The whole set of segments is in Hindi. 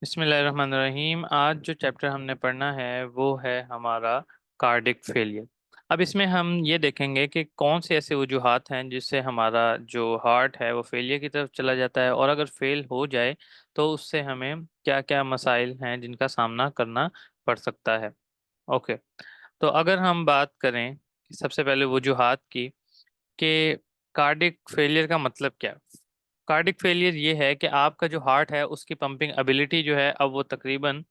बिस्मिल्लाहिर्रहमानिर्रहीम। आज जो चैप्टर हमने पढ़ना है वो है हमारा कार्डिक फेलियर। अब इसमें हम ये देखेंगे कि कौन से ऐसे वजूहात हैं जिससे हमारा जो हार्ट है वो फेलियर की तरफ चला जाता है, और अगर फेल हो जाए तो उससे हमें क्या क्या मसाइल हैं जिनका सामना करना पड़ सकता है। ओके, तो अगर हम बात करें कि सबसे पहले वजूहात की, कि कार्डिक फेलियर का मतलब क्या है। कार्डिक फेलियर ये है कि आपका जो हार्ट है उसकी पंपिंग एबिलिटी जो है अब वो तकरीबन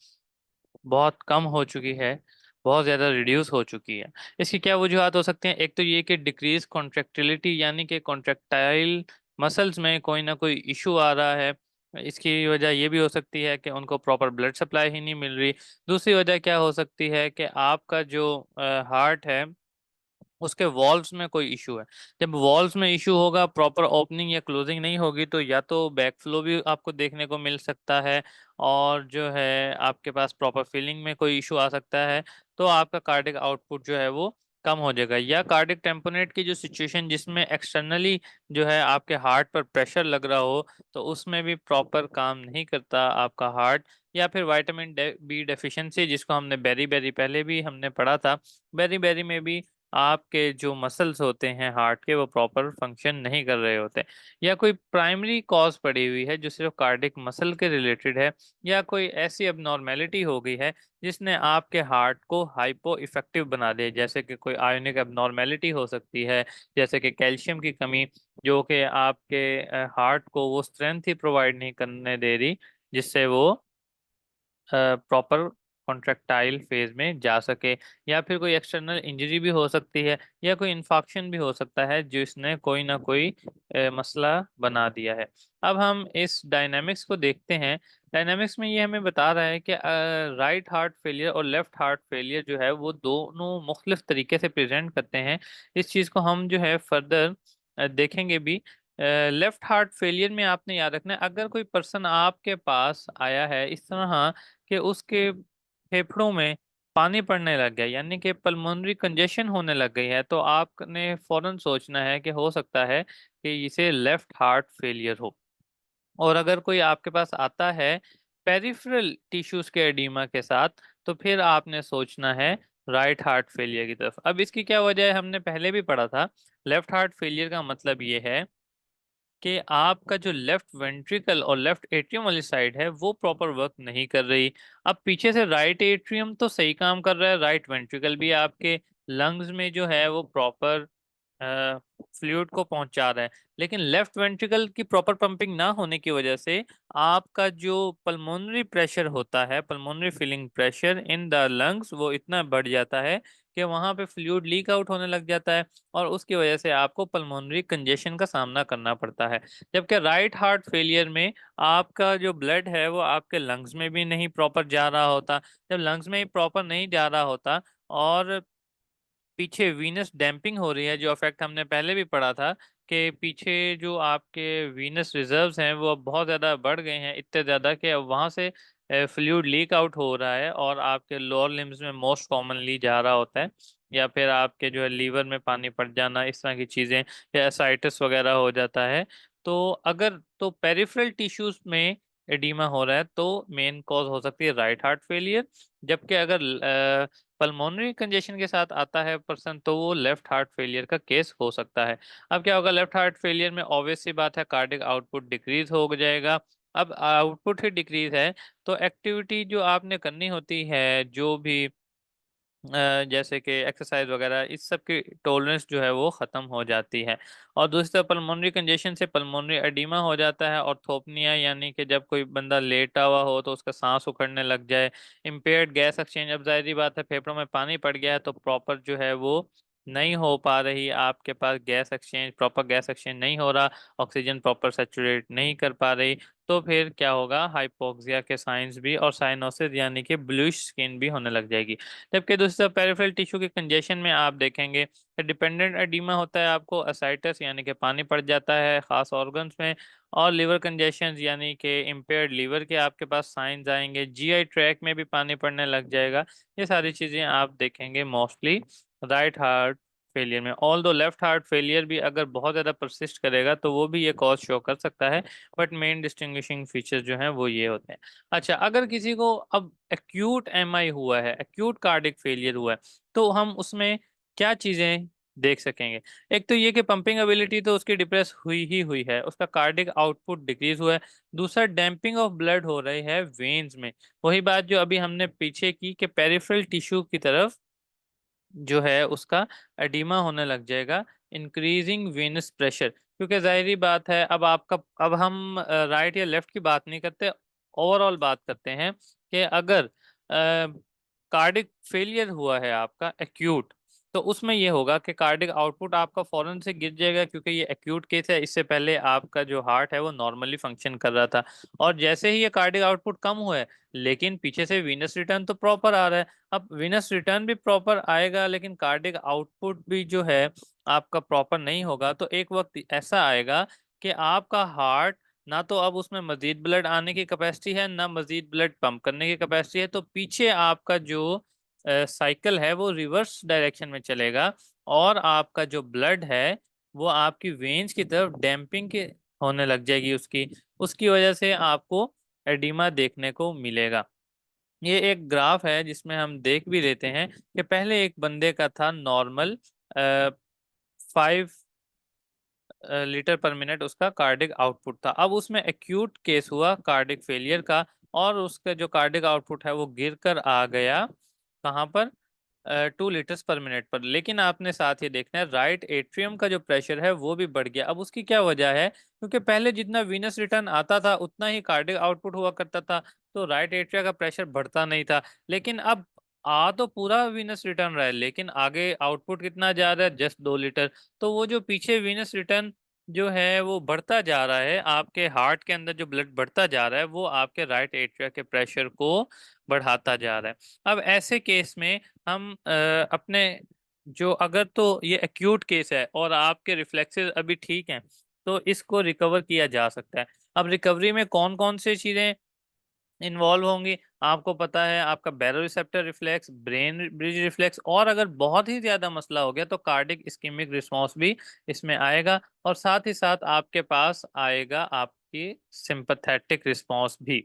बहुत कम हो चुकी है, बहुत ज़्यादा रिड्यूस हो चुकी है। इसकी क्या वजूहत हो सकती हैं? एक तो ये कि डिक्रीज कॉन्ट्रेक्टिलिटी, यानी कि कॉन्ट्रेक्टाइल मसल्स में कोई ना कोई इशू आ रहा है। इसकी वजह ये भी हो सकती है कि उनको प्रॉपर ब्लड सप्लाई ही नहीं मिल रही। दूसरी वजह क्या हो सकती है कि आपका जो हार्ट है उसके वॉल्व्स में कोई इशू है। जब वॉल्व्स में इशू होगा, प्रॉपर ओपनिंग या क्लोजिंग नहीं होगी, तो या तो बैक फ्लो भी आपको देखने को मिल सकता है, और जो है आपके पास प्रॉपर फीलिंग में कोई इशू आ सकता है। तो आपका कार्डिक आउटपुट जो है वो कम हो जाएगा। या कार्डिक टेम्पोनेट की जो सिचुएशन जिसमें एक्सटर्नली जो है आपके हार्ट पर प्रेशर लग रहा हो, तो उसमें भी प्रॉपर काम नहीं करता आपका हार्ट। या फिर विटामिन बी डेफिशिएंसी, जिसको हमने बेरी बेरी पहले भी हमने पढ़ा था, बेरी बेरी में भी आपके जो मसल्स होते हैं हार्ट के वो प्रॉपर फंक्शन नहीं कर रहे होते। या कोई प्राइमरी कॉज पड़ी हुई है जो सिर्फ कार्डिक मसल के रिलेटेड है, या कोई ऐसी एबनॉर्मेलिटी हो गई है जिसने आपके हार्ट को हाइपो इफेक्टिव बना दिया, जैसे कि कोई आयोनिक एबनॉर्मेलिटी हो सकती है, जैसे कि कैल्शियम की कमी, जो कि आपके हार्ट को वो स्ट्रेंथ ही प्रोवाइड नहीं करने दे रही जिससे वो प्रॉपर कॉन्ट्रैक्टाइल फेज में जा सके। या फिर कोई एक्सटर्नल इंजरी भी हो सकती है, या कोई इन्फेक्शन भी हो सकता है जिसने कोई ना कोई मसला बना दिया है। अब हम इस डायनामिक्स को देखते हैं। डायनामिक्स में ये हमें बता रहा है कि राइट हार्ट फेलियर और लेफ्ट हार्ट फेलियर जो है वो दोनों मुख्तलिफ तरीके से प्रेजेंट करते हैं। इस चीज़ को हम जो है फर्दर देखेंगे भी। लेफ्ट हार्ट फेलियर में आपने याद रखना है, अगर कोई पर्सन आपके पास आया है इस तरह कि उसके फेफड़ों में पानी पड़ने लग गया, यानी कि पल्मोनरी कंजेशन होने लग गई है, तो आपने फौरन सोचना है कि हो सकता है कि इसे लेफ्ट हार्ट फेलियर हो। और अगर कोई आपके पास आता है पेरिफेरल टिश्यूज के एडीमा के साथ, तो फिर आपने सोचना है राइट हार्ट फेलियर की तरफ। अब इसकी क्या वजह है, हमने पहले भी पढ़ा था। लेफ्ट हार्ट फेलियर का मतलब ये है कि आपका जो लेफ्ट वेंट्रिकल और लेफ्ट एट्रियम वाली साइड है वो प्रॉपर वर्क नहीं कर रही। अब पीछे से राइट एट्रियम तो सही काम कर रहा है, राइट वेंट्रिकल भी आपके लंग्स में जो है वो प्रॉपर फ्लूइड को पहुंचा रहा है, लेकिन लेफ्ट वेंट्रिकल की प्रॉपर पंपिंग ना होने की वजह से आपका जो पल्मोनरी प्रेशर होता है, pulmonary filling pressure in the lungs, वो इतना बढ़ जाता है कि वहां पे फ्लूइड लीक आउट होने लग जाता है, और उसकी वजह से आपको पल्मोनरी कंजेशन का सामना करना पड़ता है। जबकि राइट हार्ट फेलियर में आपका जो ब्लड है वो आपके लंग्स में भी नहीं प्रॉपर जा रहा होता। जब लंग्स में ही प्रॉपर नहीं जा रहा होता, और पीछे वीनस डैम्पिंग हो रही है, जो इफेक्ट हमने पहले भी पढ़ा था कि पीछे जो आपके वीनस रिजर्व्स हैं वो अब बहुत ज़्यादा बढ़ गए हैं, इतने ज़्यादा कि अब वहाँ से फ्लूइड लीक आउट हो रहा है, और आपके लोअर लिम्स में मोस्ट कॉमनली जा रहा होता है। या फिर आपके जो है लीवर में पानी पड़ जाना, इस तरह की चीज़ें, या एसाइटिस वगैरह हो जाता है। तो अगर तो पेरिफेरल टिश्यूज में एडीमा हो रहा है तो मेन कॉज हो सकती है राइट हार्ट फेलियर। जबकि अगर पल्मोनरी कंजेशन के साथ आता है पर्सन, तो वो लेफ्ट हार्ट फेलियर का केस हो सकता है। अब क्या होगा, लेफ्ट हार्ट फेलियर में ऑब्वियस सी बात है कार्डिक आउटपुट डिक्रीज हो जाएगा। अब आउटपुट ही डिक्रीज है तो एक्टिविटी जो आपने करनी होती है, जो भी जैसे कि एक्सरसाइज वगैरह, इस सब की टॉलरेंस जो है वो ख़त्म हो जाती है। और दूसरी तरफ पल्मोनरी कंजेशन से पल्मोनरी एडिमा हो जाता है, और थोपनिया, यानी कि जब कोई बंदा लेटा हुआ हो तो उसका सांस उखड़ने लग जाए। इम्पेयर्ड गैस एक्सचेंज, अब जाहिर सी बात है फेफड़ों में पानी पड़ गया है तो प्रॉपर जो है वो नहीं हो पा रही, आपके पास gas exchange, proper gas exchange नहीं हो रहा, ऑक्सीजन प्रॉपर सेचुरेट नहीं कर पा रही। तो फिर क्या होगा, हाइपोक्सिया के साइंस भी, और साइनोसिस यानी कि ब्लूइश स्किन भी होने लग जाएगी। जबकि दूसरी तरफ पेरिफेरल टिश्यू के कंजेशन में आप देखेंगे कि डिपेंडेंट एडिमा होता है, आपको असाइटस यानी कि पानी पड़ जाता है खास ऑर्गन्स में, और लिवर कंजेशन यानी कि इम्पेयर्ड लीवर के आपके पास साइंस आएंगे, जीआई ट्रैक में भी पानी पड़ने लग जाएगा। ये सारी चीज़ें आप देखेंगे मोस्टली राइट हार्ट फेलियर में। ऑल दो लेफ्ट हार्ट फेलियर भी अगर बहुत ज़्यादा परसिस्ट करेगा तो वो भी ये कॉज शो कर सकता है, बट मेन डिस्टिंग्विशिंग फीचर्स जो हैं वो ये होते हैं। अच्छा, अगर किसी को अब एक्यूट एमआई हुआ है, एक्यूट कार्डिक फेलियर हुआ है, तो हम उसमें क्या चीज़ें देख सकेंगे? एक तो ये कि पंपिंग एबिलिटी तो उसकी डिप्रेस हुई ही हुई है, उसका कार्डिक आउटपुट डिक्रीज हुआ है। दूसरा, डैम्पिंग ऑफ ब्लड हो रही है वेन्स में। वही बात जो अभी हमने पीछे की कि पेरिफेरल टिश्यू की तरफ जो है उसका एडिमा होने लग जाएगा, इंक्रीजिंग वेनस प्रेशर। क्योंकि जाहिर बात है, अब हम राइट या लेफ्ट की बात नहीं करते, ओवरऑल बात करते हैं कि अगर कार्डिक फेलियर हुआ है आपका एक्यूट, तो उसमें यह होगा कि कार्डिक आउटपुट आपका फौरन से गिर जाएगा, क्योंकि ये एक्यूट केस है। इससे पहले आपका जो हार्ट है वो नॉर्मली फंक्शन कर रहा था, और जैसे ही ये कार्डिक आउटपुट कम हुआ है, लेकिन पीछे से वीनस रिटर्न तो प्रॉपर आ रहा है। अब वीनस रिटर्न भी प्रॉपर आएगा, लेकिन कार्डिक आउटपुट भी जो है आपका प्रॉपर नहीं होगा, तो एक वक्त ऐसा आएगा कि आपका हार्ट ना तो अब उसमें मजीद ब्लड आने की कैपेसिटी है, ना मजीद ब्लड पंप करने की कैपेसिटी है, तो पीछे आपका जो साइकिल है वो रिवर्स डायरेक्शन में चलेगा, और आपका जो ब्लड है वो आपकी वेन्स की तरफ डैम्पिंग के होने लग जाएगी उसकी उसकी वजह से आपको एडिमा देखने को मिलेगा। ये एक ग्राफ है जिसमें हम देख भी लेते हैं कि पहले एक बंदे का था नॉर्मल 5 लीटर पर मिनट उसका कार्डिक आउटपुट था। अब उसमें एक्यूट केस हुआ कार्डिक फेलियर का, और उसका जो कार्डिक आउटपुट है वो गिर कर आ गया कहाँ पर, 2 लीटर्स पर मिनट पर। लेकिन आपने साथ ही देखना है राइट एट्रियम का जो प्रेशर है वो भी बढ़ गया। अब उसकी क्या वजह है? क्योंकि पहले जितना वीनस रिटर्न आता था उतना ही कार्डिक आउटपुट हुआ करता था, तो राइट एट्रिया का प्रेशर बढ़ता नहीं था। लेकिन अब आ तो पूरा वीनस रिटर्न रहा है, लेकिन आगे आउटपुट कितना जा रहा है? Just 2 litre. तो वो जो पीछे वीनस रिटर्न जो है वो बढ़ता जा रहा है, आपके हार्ट के अंदर जो ब्लड बढ़ता जा रहा है वो आपके राइट एट्रिया के प्रेशर को बढ़ाता जा रहा है। अब ऐसे केस में हम अपने जो, अगर तो ये एक्यूट केस है और आपके रिफ्लेक्सेस अभी ठीक हैं, तो इसको रिकवर किया जा सकता है। अब रिकवरी में कौन कौन सी चीजें इन्वॉल्व होंगी? आपको पता है आपका baroreceptor reflex, brain bridge reflex, और अगर बहुत ही ज्यादा मसला हो गया तो कार्डिक इस्कीमिक रिस्पांस भी इसमें आएगा, और साथ ही साथ आपके पास आएगा आपकी सिंपैथेटिक रिस्पांस भी।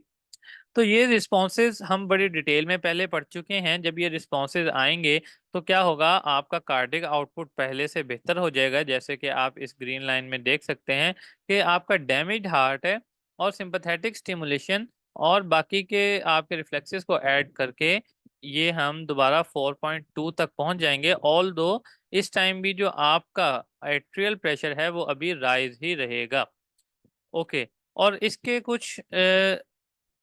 तो ये रिस्पॉन्सेज हम बड़ी डिटेल में पहले पढ़ चुके हैं। जब ये रिस्पॉन्सेज आएंगे तो क्या होगा, आपका कार्डिक आउटपुट पहले से बेहतर हो जाएगा, जैसे कि आप इस ग्रीन लाइन में देख सकते हैं कि आपका डैमेज हार्ट है, और सिंपैथेटिक स्टिमुलेशन और बाकी के आपके रिफ्लेक्सेस को ऐड करके ये हम दोबारा 4.2 तक पहुंच जाएंगे। ऑल दो इस टाइम भी जो आपका एट्रियल प्रेशर है वो अभी राइज ही रहेगा। ओके। और इसके कुछ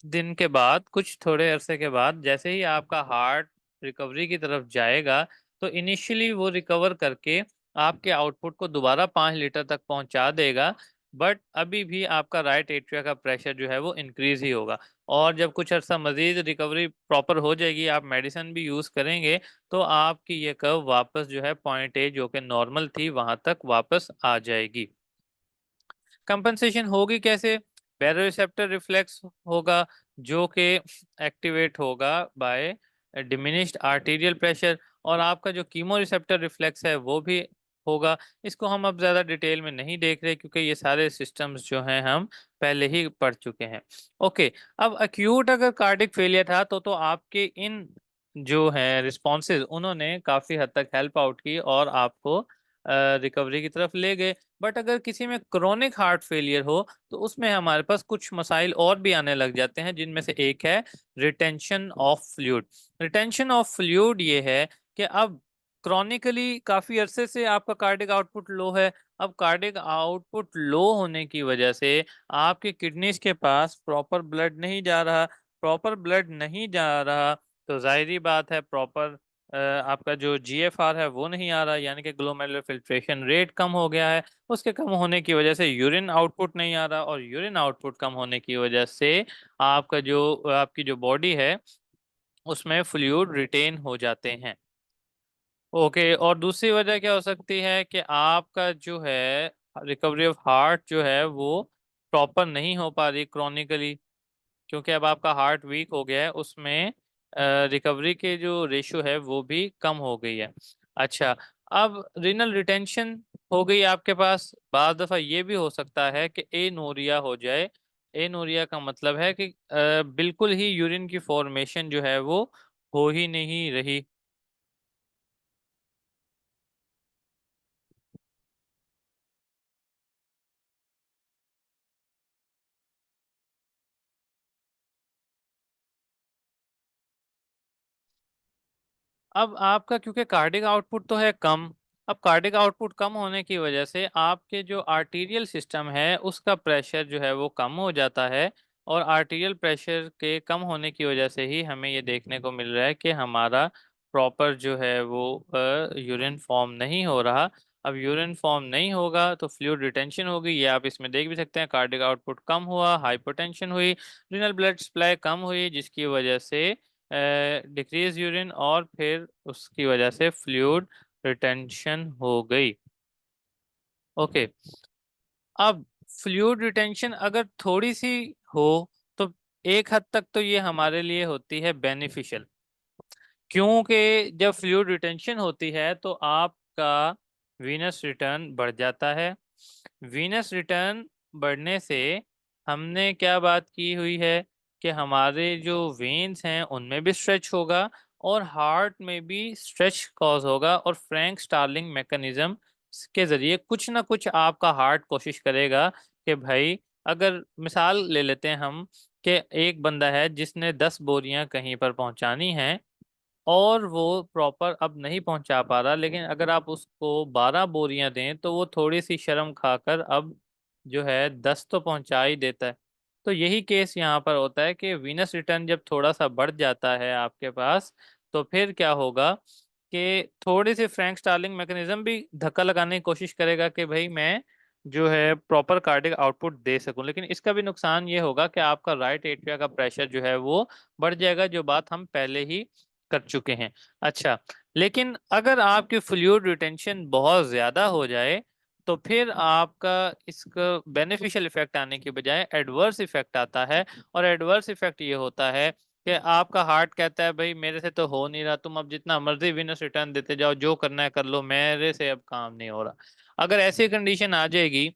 दिन के बाद, कुछ थोड़े अरसे के बाद, जैसे ही आपका हार्ट रिकवरी की तरफ जाएगा, तो इनिशियली वो रिकवर करके आपके आउटपुट को दोबारा 5 लीटर तक पहुंचा देगा, बट अभी भी आपका राइट एट्रिया का प्रेशर जो है वो इंक्रीज ही होगा। और जब कुछ अर्सा मजीद रिकवरी प्रॉपर हो जाएगी, आप मेडिसिन भी यूज करेंगे, तो आपकी ये कर्व वापस जो है पॉइंट ए जो कि नॉर्मल थी वहां तक वापस आ जाएगी। कंपनसेशन होगी कैसे? बैरोरिसेप्टर रिफ्लेक्स होगा, जो कि एक्टिवेट होगा बाय डिमिनिश्ड आर्टीरियल प्रेशर, और आपका जो कीमो रिसेप्टर रिफ्लेक्स है वो भी होगा। इसको हम अब ज़्यादा डिटेल में नहीं देख रहे, क्योंकि ये सारे सिस्टम्स जो हैं हम पहले ही पढ़ चुके हैं। ओके। अब अक्यूट अगर कार्डिक फेलियर था तो आपके इन जो है रिस्पॉन्सेज उन्होंने काफ़ी हद तक हेल्प आउट की और आपको रिकवरी की तरफ ले गए। बट अगर किसी में क्रोनिक हार्ट फेलियर हो, तो उसमें हमारे पास कुछ मसाइल और भी आने लग जाते हैं, जिनमें से एक है retention of fluid. Retention of fluid ये है कि अब क्रॉनिकली काफी अरसे से आपका कार्डिक आउटपुट लो है। अब कार्डिक आउटपुट लो होने की वजह से आपके किडनीज के पास प्रॉपर ब्लड नहीं जा रहा। प्रॉपर ब्लड नहीं जा रहा, तो जाहिर बात है प्रॉपर आपका जो जीएफआर है वो नहीं आ रहा, यानी कि ग्लोमेरुलर फिल्ट्रेशन रेट कम हो गया है। उसके कम होने की वजह से यूरिन आउटपुट नहीं आ रहा, और यूरिन आउटपुट कम होने की वजह से आपकी जो बॉडी है उसमें फ्लूइड रिटेन हो जाते हैं। ओके। और दूसरी वजह क्या हो सकती है कि आपका जो है रिकवरी ऑफ हार्ट जो है वो प्रॉपर नहीं हो पा रही क्रॉनिकली, क्योंकि अब आपका हार्ट वीक हो गया है, उसमें रिकवरी के जो रेशियो है वो भी कम हो गई है। अच्छा। अब रीनल रिटेंशन हो गई आपके पास। बाद दफा ये भी हो सकता है कि एनोरिया हो जाए। एनोरिया का मतलब है कि बिल्कुल ही यूरिन की फॉर्मेशन जो है वो हो ही नहीं रही। अब आपका क्योंकि कार्डिक आउटपुट तो है कम। अब कार्डिक आउटपुट कम होने की वजह से आपके जो आर्टीरियल सिस्टम है उसका प्रेशर जो है वो कम हो जाता है। और आर्टीरियल प्रेशर के कम होने की वजह से ही हमें ये देखने को मिल रहा है कि हमारा प्रॉपर जो है वो यूरिन फॉर्म नहीं हो रहा। अब यूरिन फॉर्म नहीं होगा तो फ्लूइड रिटेंशन होगी, ये आप इसमें देख भी सकते हैं। कार्डिक आउटपुट कम हुआ, हाइपोटेंशन हुई, रीनल ब्लड सप्लाई कम हुई, जिसकी वजह से डिक्रीज यूरिन और फिर उसकी वजह से फ्लूइड रिटेंशन हो गई। ओके। अब फ्लूइड रिटेंशन अगर थोड़ी सी हो तो एक हद तक तो ये हमारे लिए होती है बेनिफिशियल। क्योंकि जब फ्लूइड रिटेंशन होती है तो आपका वीनस रिटर्न बढ़ जाता है। वीनस रिटर्न बढ़ने से हमने क्या बात की हुई है कि हमारे जो वेन्स हैं उनमें भी स्ट्रेच होगा और हार्ट में भी स्ट्रेच कॉज होगा, और फ्रैंक स्टार्लिंग मैकेनिज्म के जरिए कुछ ना कुछ आपका हार्ट कोशिश करेगा कि भाई, अगर मिसाल ले लेते हैं हम कि एक बंदा है जिसने 10 बोरियां कहीं पर पहुंचानी है और वो प्रॉपर अब नहीं पहुंचा पा रहा, लेकिन अगर आप उसको 12 बोरियां दें तो वो थोड़ी सी शर्म खाकर अब जो है 10 तो पहुंचा ही देता है। तो यही केस यहाँ पर होता है कि वीनस रिटर्न जब थोड़ा सा बढ़ जाता है आपके पास, तो फिर क्या होगा कि थोड़ी सी फ्रैंक स्टार्लिंग मैकेनिज्म भी धक्का लगाने की कोशिश करेगा कि भाई मैं जो है प्रॉपर कार्डिक आउटपुट दे सकूं। लेकिन इसका भी नुकसान ये होगा कि आपका राइट एट्रिया का प्रेशर जो है वो बढ़ जाएगा, जो बात हम पहले ही कर चुके हैं। अच्छा, लेकिन अगर आपकी फ्लूइड रिटेंशन बहुत ज्यादा हो जाए तो फिर आपका इसका बेनिफिशियल इफेक्ट आने की बजाय एडवर्स इफेक्ट आता है। और एडवर्स इफेक्ट ये होता है कि आपका हार्ट कहता है भाई मेरे से तो हो नहीं रहा, तुम अब जितना मर्जी विनस रिटर्न देते जाओ, जो करना है कर लो, मेरे से अब काम नहीं हो रहा। अगर ऐसी कंडीशन आ जाएगी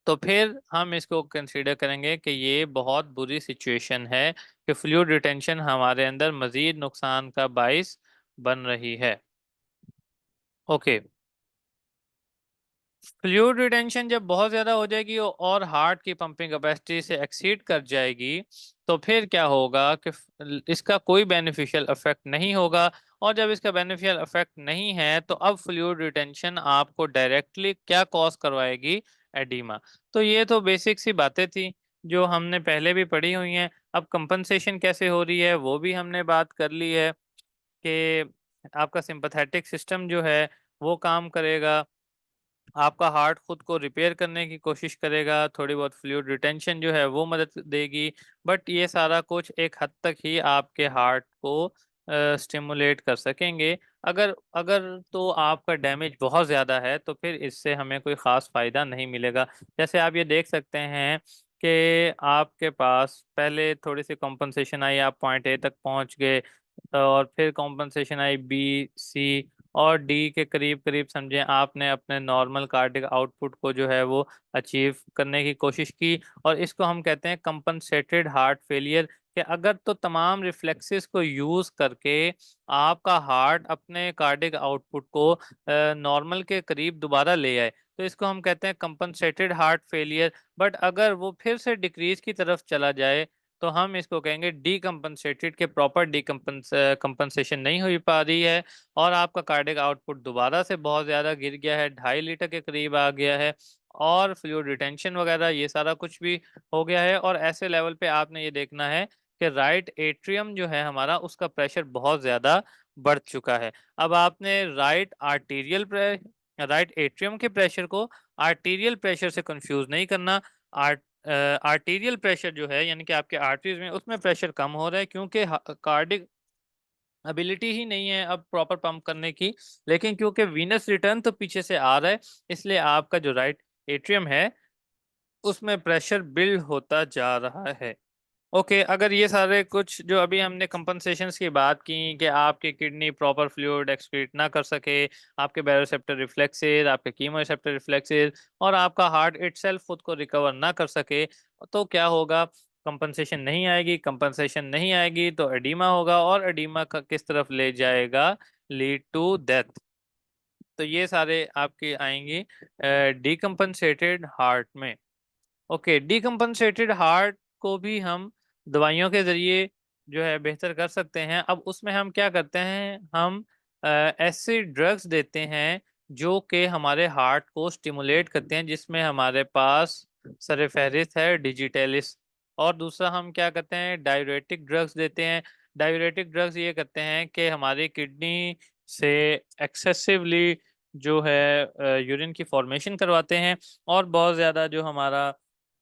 तो फिर हम इसको कंसीडर करेंगे कि ये बहुत बुरी सिचुएशन है कि फ्लूइड रिटेंशन हमारे अंदर मजीद नुकसान का बाइस बन रही है। ओके। फ्लूइड रिटेंशन जब बहुत ज्यादा हो जाएगी और हार्ट की पंपिंग कैपेसिटी से एक्सीड कर जाएगी तो फिर क्या होगा कि इसका कोई बेनिफिशियल इफेक्ट नहीं होगा। और जब इसका बेनिफिशियल इफेक्ट नहीं है तो अब फ्लूइड रिटेंशन आपको डायरेक्टली क्या कॉज करवाएगी? एडीमा। तो ये तो बेसिक सी बातें थी जो हमने पहले भी पढ़ी हुई हैं। अब कंपनसेशन कैसे हो रही है वो भी हमने बात कर ली है कि आपका सिंपैथेटिक सिस्टम जो है वो काम करेगा, आपका हार्ट खुद को रिपेयर करने की कोशिश करेगा, थोड़ी बहुत फ्लूइड रिटेंशन जो है वो मदद देगी। बट ये सारा कुछ एक हद तक ही आपके हार्ट को स्टिमुलेट कर सकेंगे। अगर अगर तो आपका डैमेज बहुत ज़्यादा है तो फिर इससे हमें कोई ख़ास फ़ायदा नहीं मिलेगा। जैसे आप ये देख सकते हैं कि आपके पास पहले थोड़ी सी कॉम्पनसेशन आई, आप पॉइंट ए तक पहुंच गए, और फिर कॉम्पनसेशन आई बी सी और डी के करीब करीब समझें, आपने अपने नॉर्मल कार्डिक आउटपुट को जो है वो अचीव करने की कोशिश की। और इसको हम कहते हैं कंपनसेटेड हार्ट फेलियर, कि अगर तो तमाम रिफ्लेक्सेस को यूज करके आपका हार्ट अपने कार्डिक आउटपुट को नॉर्मल के करीब दोबारा ले आए तो इसको हम कहते हैं कंपनसेटेड हार्ट फेलियर। बट अगर वो फिर से डिक्रीज की तरफ चला जाए तो हम इसको कहेंगे डीकम्पनसेटेड, के प्रॉपर कंपनसेशन नहीं हो पा रही है और आपका कार्डिक आउटपुट दोबारा से बहुत ज़्यादा गिर गया है, 2.5 लीटर के करीब आ गया है, और फ्लूइड रिटेंशन वगैरह ये सारा कुछ भी हो गया है। और ऐसे लेवल पे आपने ये देखना है कि राइट एट्रियम जो है हमारा उसका प्रेशर बहुत ज़्यादा बढ़ चुका है। अब आपने राइट एट्रियम के प्रेशर को आर्टीरियल प्रेशर से कंफ्यूज नहीं करना। आर्टीरियल प्रेशर जो है यानी कि आपके आर्टरीज में उसमें प्रेशर कम हो रहा है क्योंकि कार्डिक एबिलिटी ही नहीं है अब प्रॉपर पंप करने की। लेकिन क्योंकि वीनस रिटर्न तो पीछे से आ रहा है इसलिए आपका जो राइट एट्रियम है उसमें प्रेशर बिल्ड होता जा रहा है। ओके, अगर ये सारे कुछ जो अभी हमने कंपनसेशंस की बात की कि आपकी किडनी प्रॉपर फ्लूइड एक्सक्रीट ना कर सके, आपके बैरोसेप्टर रिफ्लेक्सेस, आपके कीमोरेसेप्टर रिफ्लेक्सेस, और आपका हार्ट इटसेल्फ खुद को रिकवर ना कर सके, तो क्या होगा? कंपनसेशन नहीं आएगी। कंपनसेशन नहीं आएगी तो एडीमा होगा, और एडीमा किस तरफ ले जाएगा? Lead to death. तो ये सारे आपके आएंगे डीकम्पनसेटेड हार्ट में। ओके, डीकम्पनसेटेड हार्ट को भी हम दवाइयों के जरिए जो है बेहतर कर सकते हैं। अब उसमें हम क्या करते हैं? हम ऐसे ड्रग्स देते हैं जो कि हमारे हार्ट को स्टिमुलेट करते हैं, जिसमें हमारे पास सरफेरिस है डिजिटलिस। और दूसरा हम क्या करते हैं? डायूरेटिक ड्रग्स देते हैं। डायूरेटिक ड्रग्स ये करते हैं कि हमारी किडनी से एक्सेसिवली जो है यूरिन की फॉर्मेशन करवाते हैं, और बहुत ज़्यादा जो हमारा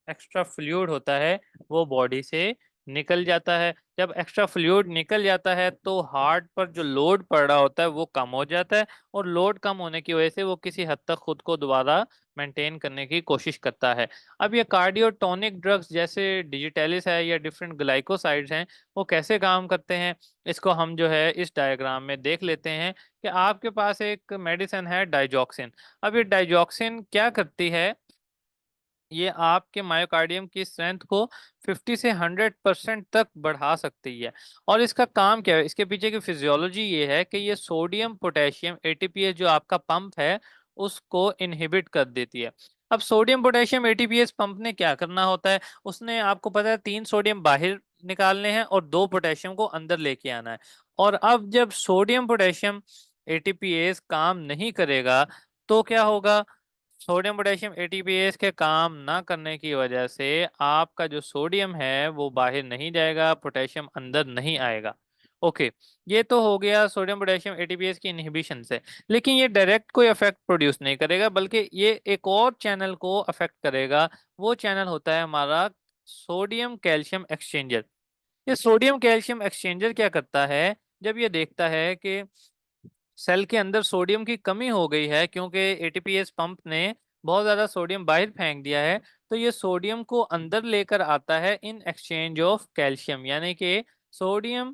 एक्स्ट्रा फ्लूइड होता है वो बॉडी से निकल जाता है। जब एक्स्ट्रा फ्लूइड निकल जाता है तो हार्ट पर जो लोड पड़ रहा होता है वो कम हो जाता है, और लोड कम होने की वजह से वो किसी हद तक खुद को दोबारा मेंटेन करने की कोशिश करता है। अब ये कार्डियोटोनिक ड्रग्स जैसे डिजिटेलिस है या डिफरेंट ग्लाइकोसाइड्स हैं, वो कैसे काम करते हैं? इसको हम जो है इस डायग्राम में देख लेते हैं कि आपके पास एक मेडिसिन है डाइजॉक्सिन। अब ये डाइजॉक्सिन क्या करती है? ये आपके मायोकार्डियम की स्ट्रेंथ को 50 से 100% तक बढ़ा सकती है। और इसका काम क्या है? इसके पीछे की फिजियोलॉजी ये है कि ये सोडियम पोटेशियम एटीपीएस जो आपका पंप है उसको इनहिबिट कर देती है। अब सोडियम पोटेशियम एटीपीएस पंप ने क्या करना होता है? उसने, आपको पता है, 3 सोडियम बाहर निकालने हैं और 2 पोटेशियम को अंदर लेके आना है। और अब जब सोडियम पोटेशियम एटीपीएस काम नहीं करेगा तो क्या होगा? सोडियम पोटेशियम एटीपीएस के काम ना करने की वजह से आपका जो सोडियम है वो बाहर नहीं जाएगा, पोटेशियम अंदर नहीं आएगा। ओके, ये तो हो गया सोडियम पोटेशियम एटीपीएस की इनहिबिशन से। लेकिन ये डायरेक्ट कोई इफेक्ट प्रोड्यूस नहीं करेगा, बल्कि ये एक और चैनल को अफेक्ट करेगा। वो चैनल होता है हमारा सोडियम कैल्शियम एक्सचेंजर। ये सोडियम कैल्शियम एक्सचेंजर क्या करता है? जब ये देखता है कि सेल के अंदर सोडियम की कमी हो गई है क्योंकि एटीपीएस पंप ने बहुत ज्यादा सोडियम बाहर फेंक दिया है, तो ये सोडियम को अंदर लेकर आता है इन एक्सचेंज ऑफ कैल्शियम, यानी कि सोडियम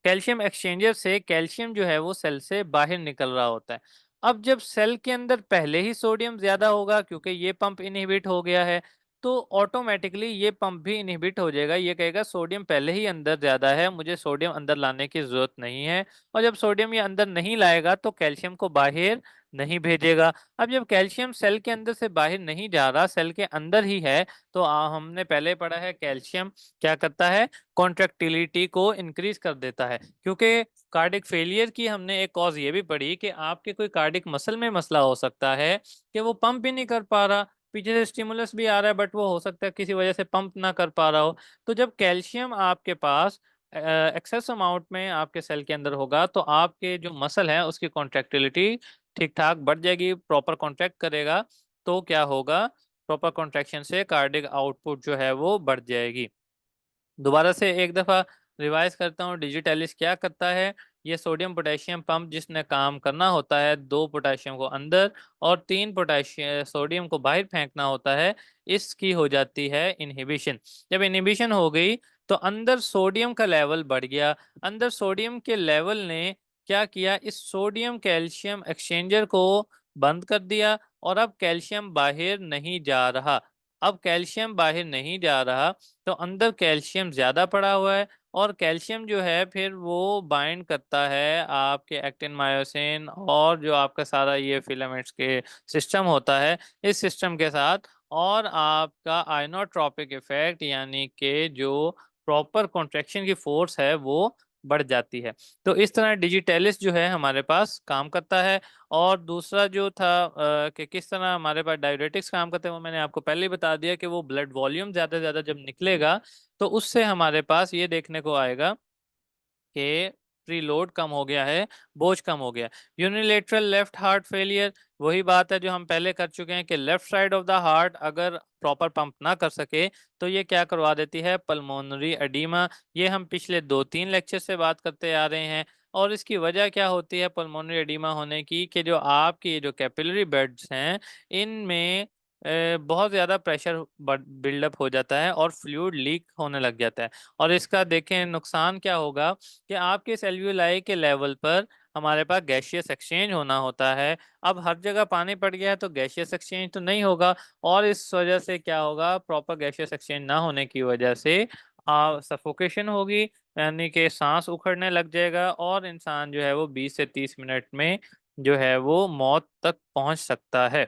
कैल्शियम एक्सचेंजर से कैल्शियम जो है वो सेल से बाहर निकल रहा होता है। अब जब सेल के अंदर पहले ही सोडियम ज्यादा होगा क्योंकि ये पंप इनहिबिट हो गया है, तो ऑटोमेटिकली ये पंप भी इनहिबिट हो जाएगा। ये कहेगा सोडियम पहले ही अंदर ज्यादा है, मुझे सोडियम अंदर लाने की जरूरत नहीं है। और जब सोडियम ये अंदर नहीं लाएगा तो कैल्शियम को बाहर नहीं भेजेगा। अब जब कैल्शियम सेल के अंदर से बाहर नहीं जा रहा, सेल के अंदर ही है, तो हमने पहले पढ़ा है कैल्शियम क्या करता है? कॉन्ट्रेक्टिलिटी को इंक्रीज कर देता है। क्योंकि कार्डिक फेलियर की हमने एक कॉज ये भी पढ़ी कि आपके कोई कार्डिक मसल में मसला हो सकता है कि वो पंप ही नहीं कर पा रहा, पीछे से स्टिमुलस भी आ रहा है बट वो हो सकता है किसी वजह से पंप ना कर पा रहा हो। तो जब कैल्शियम आपके पास एक्सेस अमाउंट में आपके सेल के अंदर होगा तो आपके जो मसल है उसकी कॉन्ट्रेक्टिलिटी ठीक ठाक बढ़ जाएगी, प्रॉपर कॉन्ट्रैक्ट करेगा। तो क्या होगा? प्रॉपर कॉन्ट्रैक्शन से कार्डिक आउटपुट जो है वो बढ़ जाएगी। दोबारा से एक दफा रिवाइज करता हूँ, डिजिटलिस क्या करता है? ये सोडियम पोटेशियम पंप जिसने काम करना होता है 2 पोटेशियम को अंदर और 3 पोटेशियम सोडियम को बाहर फेंकना होता है, इसकी हो जाती है इनहिबिशन। जब इनहिबिशन हो गई तो अंदर सोडियम का लेवल बढ़ गया। अंदर सोडियम के लेवल ने क्या किया? इस सोडियम कैल्शियम एक्सचेंजर को बंद कर दिया, और अब कैल्शियम बाहर नहीं जा रहा। अब कैल्शियम बाहर नहीं जा रहा तो अंदर कैल्शियम ज्यादा पड़ा हुआ है, और कैल्शियम जो है फिर वो बाइंड करता है आपके एक्टिन मायोसिन और जो आपका सारा ये फिलामेंट्स के सिस्टम होता है, इस सिस्टम के साथ। और आपका आइनोट्रोपिक इफेक्ट यानी कि जो प्रॉपर कॉन्ट्रैक्शन की फोर्स है वो बढ़ जाती है। तो इस तरह डिजिटेलिस जो है हमारे पास काम करता है। और दूसरा जो था कि किस तरह हमारे पास डायरेटिक्स काम करते हैं, वो मैंने आपको पहले ही बता दिया कि वो ब्लड वॉल्यूम ज्यादा से ज्यादा जब निकलेगा तो उससे हमारे पास ये देखने को आएगा कि प्रीलोड कम हो गया है, बोझ कम हो गया। यूनिलेटरल लेफ्ट हार्ट फेलियर, वही बात है जो हम पहले कर चुके हैं कि left side of the heart अगर प्रॉपर पंप ना कर सके तो ये क्या करवा देती है? Pulmonary oedema. ये हम पिछले 2-3 लेक्चर से बात करते आ रहे हैं। और इसकी वजह क्या होती है पल्मोनरी एडीमा होने की? कि जो आपकी जो कैपिलरी बेड्स हैं इनमें बहुत ज़्यादा प्रेशर बिल्डअप हो जाता है और फ्लूइड लीक होने लग जाता है। और इसका देखें नुकसान क्या होगा कि आपके इस एल्वियोलाई के लेवल पर हमारे पास गैसियस एक्सचेंज होना होता है। अब हर जगह पानी पड़ गया है तो गैसियस एक्सचेंज तो नहीं होगा, और इस वजह से क्या होगा, प्रॉपर गैसियस एक्सचेंज ना होने की वजह से सफोकेशन होगी, यानी कि सांस उखड़ने लग जाएगा और इंसान जो है वो 20 से 30 मिनट में जो है वो मौत तक पहुंच सकता है।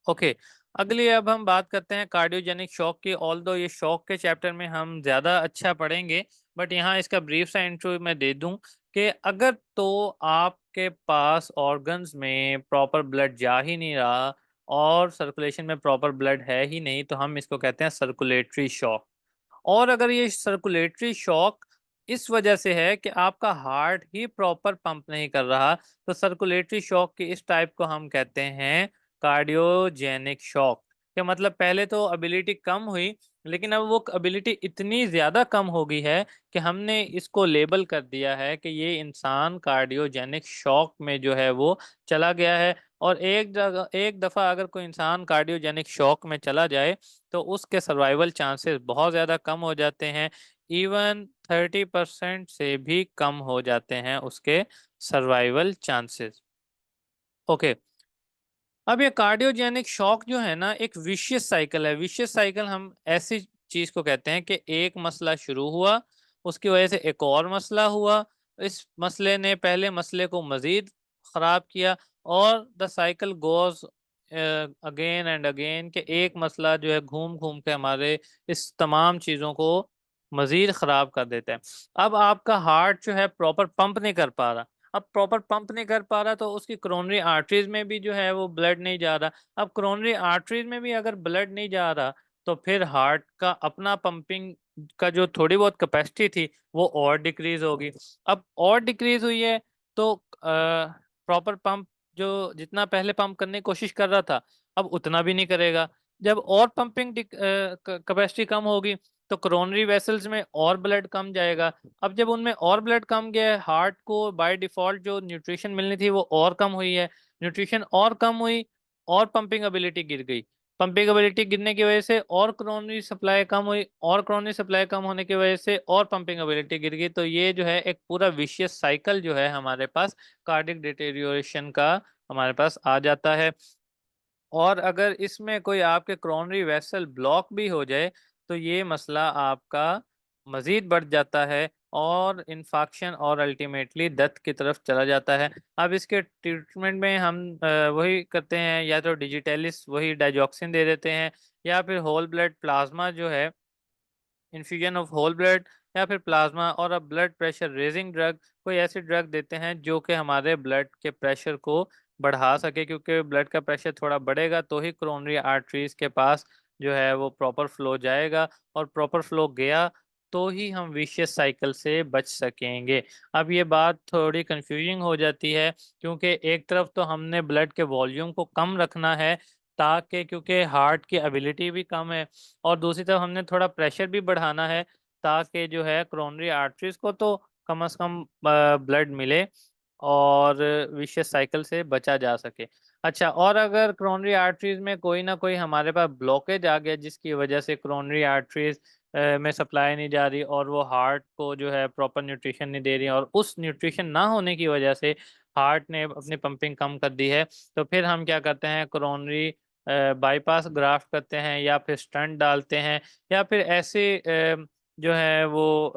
ओके, अगली अब हम बात करते हैं कार्डियोजेनिक शॉक की। ऑल्दो ये शॉक के चैप्टर में हम ज़्यादा अच्छा पढ़ेंगे, बट यहाँ इसका ब्रीफ सा इंट्रो मैं दे दूं कि अगर तो आपके पास ऑर्गन्स में प्रॉपर ब्लड जा ही नहीं रहा और सर्कुलेशन में प्रॉपर ब्लड है ही नहीं, तो हम इसको कहते हैं सर्कुलेटरी शॉक। और अगर ये सर्कुलेटरी शॉक इस वजह से है कि आपका हार्ट ही प्रॉपर पंप नहीं कर रहा, तो सर्कुलेटरी शॉक के इस टाइप को हम कहते हैं कार्डियोजेनिक शॉक। कि मतलब पहले तो एबिलिटी कम हुई, लेकिन अब वो एबिलिटी इतनी ज्यादा कम हो गई है कि हमने इसको लेबल कर दिया है कि ये इंसान कार्डियोजेनिक शॉक में जो है वो चला गया है। और एक दफा अगर कोई इंसान कार्डियोजेनिक शॉक में चला जाए तो उसके सर्वाइवल चांसेस बहुत ज़्यादा कम हो जाते हैं। इवन 30% से भी कम हो जाते हैं उसके सर्वाइवल चांसेस। ओके, अब ये कार्डियोजेनिक शॉक जो है ना एक विशियस साइकिल है। विशियस साइकिल हम ऐसी चीज को कहते हैं कि एक मसला शुरू हुआ, उसकी वजह से एक और मसला हुआ, इस मसले ने पहले मसले को मजीद खराब किया, और the cycle goes again and again, के एक मसला जो है घूम घूम के हमारे इस तमाम चीजों को मजीद खराब कर देता है। अब आपका हार्ट जो है प्रॉपर पंप नहीं कर पा रहा। अब प्रॉपर पंप नहीं कर पा रहा तो उसकी कोरोनरी आर्टरीज में भी जो है वो ब्लड नहीं जा रहा। अब कोरोनरी आर्टरीज में भी अगर ब्लड नहीं जा रहा तो फिर हार्ट का अपना पंपिंग का जो थोड़ी बहुत कैपेसिटी थी वो और डिक्रीज होगी। अब और डिक्रीज हुई है तो प्रॉपर पंप जो जितना पहले पंप करने की कोशिश कर रहा था अब उतना भी नहीं करेगा। जब और पंपिंग कैपेसिटी कम होगी तो कोरोनरी वेसल्स में और ब्लड कम जाएगा। अब जब उनमें और ब्लड कम गया है, हार्ट को बाय डिफॉल्ट जो न्यूट्रिशन मिलनी थी वो और कम हुई है, न्यूट्रिशन और कम हुई, और पंपिंग एबिलिटी गिर गई। पंपिंग एबिलिटी गिरने की वजह से और क्रोनरी सप्लाई कम हुई, और क्रोनरी सप्लाई कम होने की वजह से और पंपिंग एबिलिटी गिर गई। तो ये जो है एक पूरा विशियस साइकिल जो है हमारे पास कार्डिक डिटेरियोरेशन का हमारे पास आ जाता है। और अगर इसमें कोई आपके क्रोनरी वेसल ब्लॉक भी हो जाए तो ये मसला आपका मजीद बढ़ जाता है और इन्फेक्शन और अल्टीमेटली डेथ की तरफ चला जाता है। अब इसके ट्रीटमेंट में हम वही करते हैं, या तो डिजिटेलिस वही डाइजॉक्सिन दे देते हैं, या फिर होल ब्लड प्लाज्मा जो है इन्फ्यूजन ऑफ होल ब्लड, या फिर प्लाज्मा और अब ब्लड प्रेशर रेजिंग ड्रग, कोई ऐसी ड्रग देते हैं जो कि हमारे ब्लड के प्रेशर को बढ़ा सके, क्योंकि ब्लड का प्रेशर थोड़ा बढ़ेगा तो ही कोरोनरी आर्टरीज के पास जो है वो प्रॉपर फ्लो जाएगा, और प्रॉपर फ्लो गया तो ही हम विशियस साइकिल से बच सकेंगे। अब ये बात थोड़ी कंफ्यूजिंग हो जाती है, क्योंकि एक तरफ तो हमने ब्लड के वॉल्यूम को कम रखना है ताकि, क्योंकि हार्ट की एबिलिटी भी कम है, और दूसरी तरफ हमने थोड़ा प्रेशर भी बढ़ाना है ताकि जो है कोरोनरी आर्टरीज को तो कम से कम ब्लड मिले और विशियस साइकिल से बचा जा सके। अच्छा, और अगर कोरोनरी आर्टरीज में कोई ना कोई हमारे पास ब्लॉकेज आ गया जिसकी वजह से कोरोनरी आर्टरीज में सप्लाई नहीं जा रही और वो हार्ट को जो है प्रॉपर न्यूट्रिशन नहीं दे रही, और उस न्यूट्रिशन ना होने की वजह से हार्ट ने अपनी पंपिंग कम कर दी है, तो फिर हम क्या करते हैं, कोरोनरी बाईपास ग्राफ्ट करते हैं, या फिर स्टंट डालते हैं, या फिर ऐसे जो है वो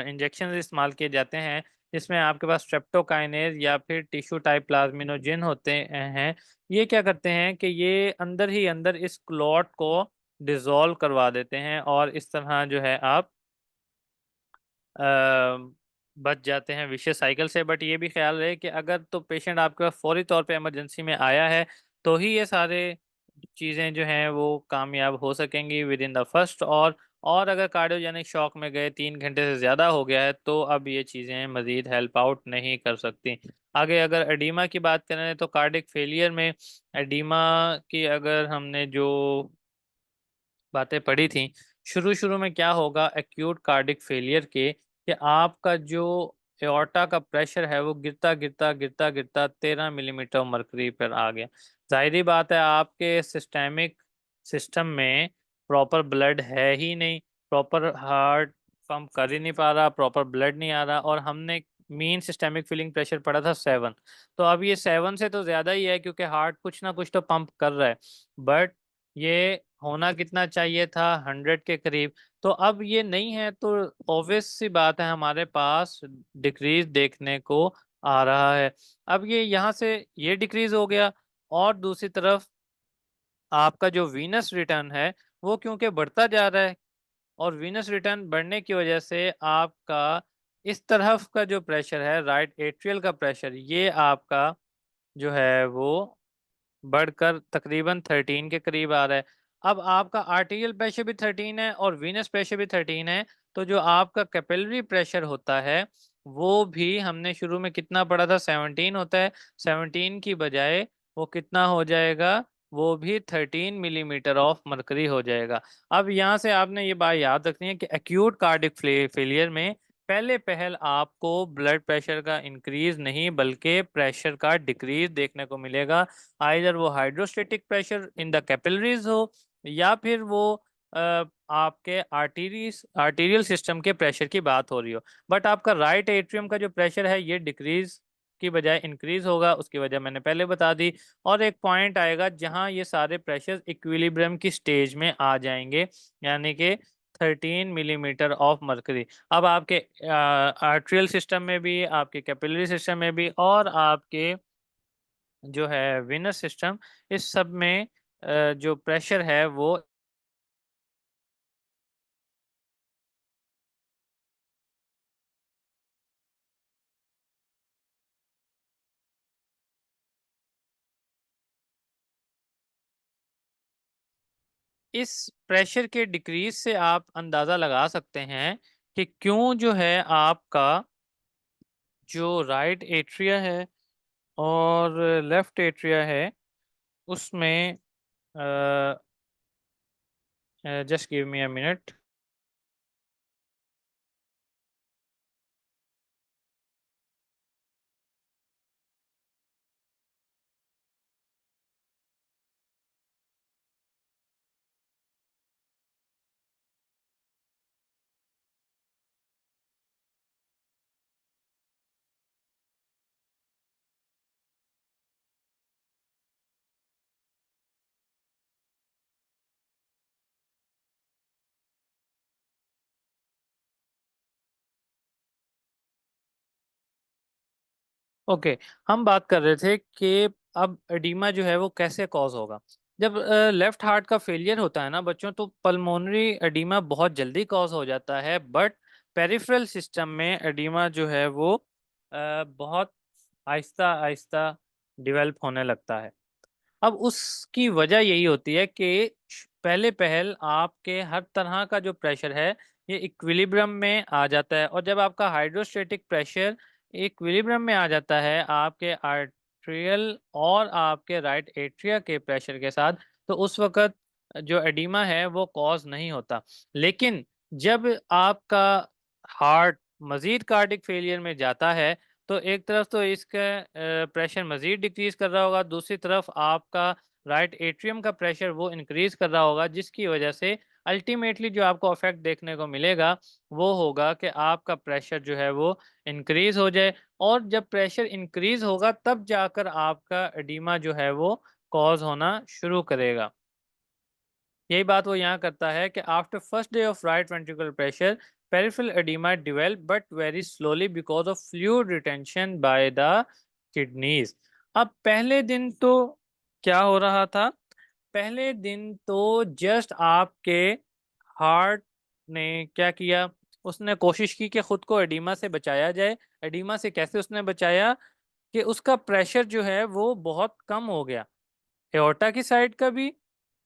इंजेक्शन इस्तेमाल किए जाते हैं जिसमें आपके पास स्ट्रेप्टोकाइनेज या फिर टिश्यू टाइप प्लाज्मिनोजेन होते हैं। ये क्या करते हैं कि ये अंदर ही अंदर इस क्लॉट को डिसॉल्व करवा देते हैं, और इस तरह जो है आप बच जाते हैं विशेष साइकिल से। बट ये भी ख्याल रहे कि अगर तो पेशेंट आपके पास फौरी तौर पे इमरजेंसी में आया है तो ही ये सारे चीज़ें जो हैं वो कामयाब हो सकेंगी विद इन द फर्स्ट। और अगर कार्डियोजेनिक शॉक में गए 3 घंटे से ज़्यादा हो गया है तो अब ये चीज़ें मज़ीद हेल्प आउट नहीं कर सकती। आगे अगर एडीमा की बात करें तो कार्डिक फेलियर में एडीमा की अगर हमने जो बातें पढ़ी थी, शुरू शुरू में क्या होगा एक्यूट कार्डिक फेलियर के, कि आपका जो एओर्टा का प्रेशर है वो गिरता गिरता गिरता गिरता 13 मिलीमीटर मरकरी पर आ गया। जाहिर बात है, आपके सिस्टेमिक सिस्टम में प्रॉपर ब्लड है ही नहीं, प्रॉपर हार्ट पंप कर ही नहीं पा रहा, प्रॉपर ब्लड नहीं आ रहा। और हमने मीन सिस्टेमिक फीलिंग प्रेशर पड़ा था 7। तो अब ये 7 से तो ज्यादा ही है, क्योंकि हार्ट कुछ ना कुछ तो पंप कर रहा है। बट ये होना कितना चाहिए था, 100 के करीब। तो अब ये नहीं है, तो ऑब्वियस सी बात है हमारे पास डिक्रीज देखने को आ रहा है। अब ये यहाँ से ये डिक्रीज हो गया, और दूसरी तरफ आपका जो वीनस रिटर्न है वो क्योंकि बढ़ता जा रहा है, और वीनस रिटर्न बढ़ने की वजह से आपका इस तरफ का जो प्रेशर है, राइट एट्रियल का प्रेशर, ये आपका जो है वो बढ़कर तकरीबन 13 के करीब आ रहा है। अब आपका आर्टीरियल प्रेशर भी 13 है और वीनस प्रेशर भी 13 है। तो जो आपका कैपिलरी प्रेशर होता है वो भी हमने शुरू में कितना पढ़ा था, 17 होता है। 17 की बजाय वो कितना हो जाएगा, वो भी 13 मिलीमीटर ऑफ मरकरी हो जाएगा। अब यहाँ से आपने ये बात याद रखनी है कि एक्यूट कार्डिक फेलियर में पहले पहल आपको ब्लड प्रेशर का इंक्रीज नहीं बल्कि प्रेशर का डिक्रीज देखने को मिलेगा। आइदर वो hydrostatic pressure in the capillaries हो, या फिर वो आपके आर्टीरियल सिस्टम के प्रेशर की बात हो रही हो। बट आपका राइट एट्रियम का जो प्रेशर है ये डिक्रीज की बजाय इंक्रीज होगा, उसकी वजह मैंने पहले बता दी। और एक पॉइंट आएगा जहां ये सारे प्रेशर इक्विलिब्रियम की स्टेज में आ जाएंगे, यानी कि 13 मिलीमीटर ऑफ मरकरी। अब आपके आर्ट्रियल सिस्टम में भी, आपके कैपिलरी सिस्टम में भी, और आपके जो है विनस सिस्टम, इस सब में जो प्रेशर है वो इस प्रेशर के डिक्रीज से आप अंदाजा लगा सकते हैं कि क्यों जो है आपका जो राइट एट्रिया है और लेफ्ट एट्रिया है उसमें, just give me a minute. Okay, हम बात कर रहे थे कि अब एडिमा जो है वो कैसे कॉज होगा। जब लेफ्ट हार्ट का फेलियर होता है ना बच्चों, तो पल्मोनरी एडिमा बहुत जल्दी कॉज हो जाता है। बट पेरिफेरल सिस्टम में एडिमा जो है वो बहुत आहिस्ता आहिस्ता डेवलप होने लगता है। अब उसकी वजह यही होती है कि पहले पहल आपके हर तरह का जो प्रेशर है ये इक्विलिब्रियम में आ जाता है। और जब आपका हाइड्रोस्टेटिक प्रेशर इक्विलिब्रियम में आ जाता है आपके आर्ट्रियल और आपके राइट एट्रिया के प्रेशर के साथ, तो उस वक्त जो एडिमा है वो कॉज नहीं होता। लेकिन जब आपका हार्ट मजीद कार्डिक फेलियर में जाता है, तो एक तरफ तो इसका प्रेशर मजीद डिक्रीज कर रहा होगा, दूसरी तरफ आपका राइट एट्रियम का प्रेशर वो इंक्रीज कर रहा होगा, जिसकी वजह से अल्टीमेटली जो आपको इफेक्ट देखने को मिलेगा वो होगा कि आपका प्रेशर जो है वो इंक्रीज हो जाए। और जब प्रेशर इंक्रीज होगा तब जाकर आपका एडिमा जो है वो कॉज होना शुरू करेगा। यही बात वो यहाँ करता है कि after first day of right ventricular pressure peripheral oedema develop but very slowly because of fluid retention by the kidneys. अब पहले दिन तो क्या हो रहा था, पहले दिन तो जस्ट आपके हार्ट ने क्या किया, उसने कोशिश की कि खुद को एडिमा से बचाया जाए। एडिमा से कैसे उसने बचाया, कि उसका प्रेशर जो है वो बहुत कम हो गया, एओर्टा की साइड का भी